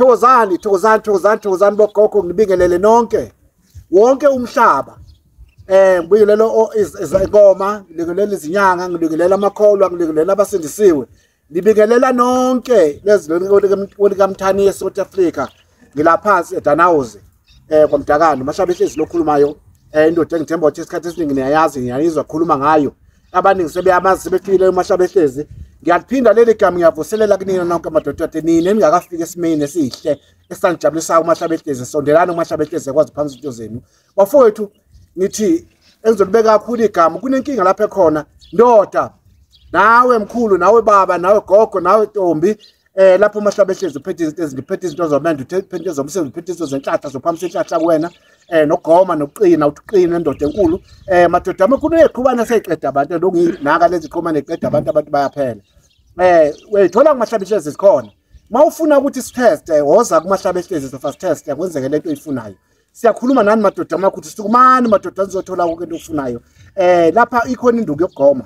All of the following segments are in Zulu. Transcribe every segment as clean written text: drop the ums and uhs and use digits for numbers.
thokozani bogogo ngibingelele nonke wonke umhlaba ngibingelelo izingoma ngibingelela izinyanga ngibingelela amakholwa ngibingelela abasindisiwe ngibingelela nonke lezilonke South Africa ngilaphansi eDanawuzi kwamdakano mashaba ehlezi lokhulumayo indoda engithemba ukuthi isikhathi esiningi niyayazi ngiyayizwa ukukhuluma ngayo abaningi sebeyamazi sebefile umashaba ehlezi ngiyaphinda leli gama ngiyavuselela kunina nonke amadoda nini ningakafika esimeni esihle esangijabulisayo umashaba ehlezi sondelana umashaba ehlezi kwazi phansi izinto zenu bafowethu ngithi engizolibeka kakhulu igama kunenkinga lapha ekhona ndoda nawe mkhulu nawe baba nawe gogo nawe ntombi lapho umashaba ehlezi uphethe izinto ezingiphethe izinto zomendo uphethe izomsebenzi uphethe izinto zenhlahla zophamisa inhlahla kuwena nogoma nokuqina uqina endoda enkulu madoda amakhulu eqhubana seyiqeda abantu lokunaka lezi qhubana eqeda abantu bayaphela wethola kumashaba ehlezi sikhona mawufuna ukuthi siteste woza kumashaba ehlezi sofa test kwenzeke lento oyifunayo siyakhuluma nani madoda amakhulu sukumani madoda nizothola konke into ofunayo lapha ikhona induku yokugoma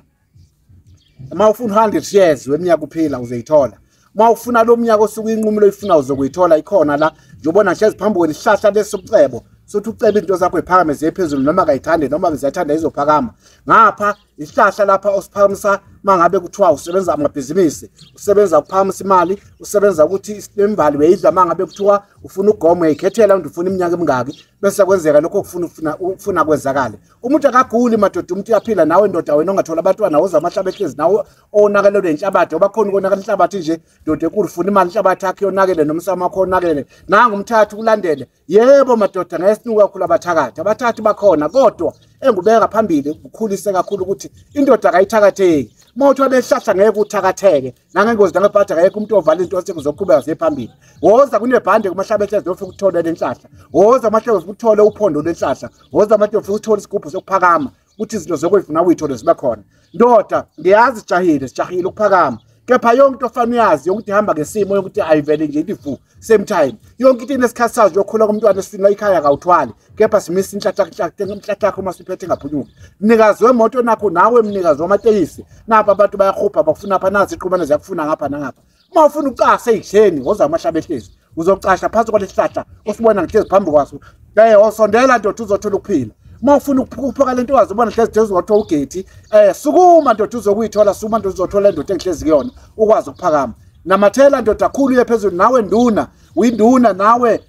mawufuna 100 shares weminyaka kuphela uzeyithola mawufuna lo mnyaka osuku inqumo oyifuna uzokuyithola ikhona la njobona hlezi phambi kwelihlahla lesomcebo sothi ucebe into zakho iphakame ziphezulu noma kayithande noma beziyathanda izophakama ngapha isihlahla lapha osiphakamisa mangabe kuthiwa usebenza amabhizinisi usebenza ukuphakamisa imali usebenza ukuthi imbali weyidla mangabe kuthiwa ufuna ugoma uyikhethela umuntu ufuna iminyaka emingaki bese kwenzeka lokho ufuna kwenzakala umuntu akaguli madoda umuntu uyaphila nawe ndoda wena ongathola abantwana woza amahlaba ehlezi nawe onakelele inhlabathi obakhona ukonakela inhlabathi nje ndoda enkulu ufuna imali inhlabathi yakhe yonakele nomsamo wakho onakele nanga umthathu kulandele yebo madoda ngesinuka kakhulu abathathu bakhona kodwa engubeka phambili ukukhulisa kakhulu ukuthi indoda akayithakatheki mawuthola lehlahla ngeke uthakatheke nangengozi nangebhadi akekho umuntu ovala into sekuzoqhubeka ziphambili woza kunebhande kumahlaba ehlezi ofika ukuthola lenhlahla woza amahlezi ukuthola uphondo lenhlahla woza amahlezi ufika ukuthola isigubhu sokuphakama ukuthi izinto zokwefuna uyithole zibe khona ndoda ngiyazi sijahile ukuphakama kepha yonke into ofana uyazi yokuthi ihamba ngesimo yokuthi ayivele nje ifu same time yonke into inesikhathi sayo yokhula komntwana esifina ekhaya akawuthwali kepha simisa inhlahla yakho masiphethe ngaphunyuka mnikazi wemoto nakho nawe mnikazi wamatekisi napha abantu bayahupha bafuna apha nazi iqhubana ziyakufuna ngapha nangapha uma ufuna ucasa eyihleni woza amahlaba ehlezi uzocasha phansi kwalesihlahla osibona ngihlezi phambi kwaso osondela ndoda uzothola ukuphila uma ufuna ukuphaka lento wazi ubona hlezi phezulu wathola ugate sukuma ndoda uzokuyithola sukuma ndoda uzothola indoda engihlezi kuyona ukwazi ukuphakama namathela ndoda kakhulu yephezulu nawe nduna uyinduna nawe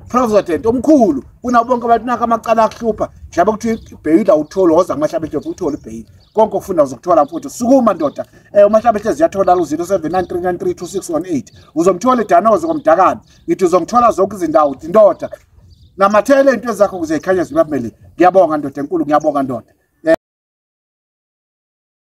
president omkhulu una bonke abantu naka amacala akuhlupha mhlawumbe ukuthi ibhayili awuthola woza amahlaba ehlezi uthola ibhayili konke ufuna uzokuthola mfuthu sukuma ndoda amahlaba ehlezi yathola ku0793326118 uzomthola eDanawuzi komdakana ngithi uzomthola zonke izindawo ndoda namathele into zakho kuze ikhanya zibabele ngiyabonga ndoda enkulu ngiyabonga ndoda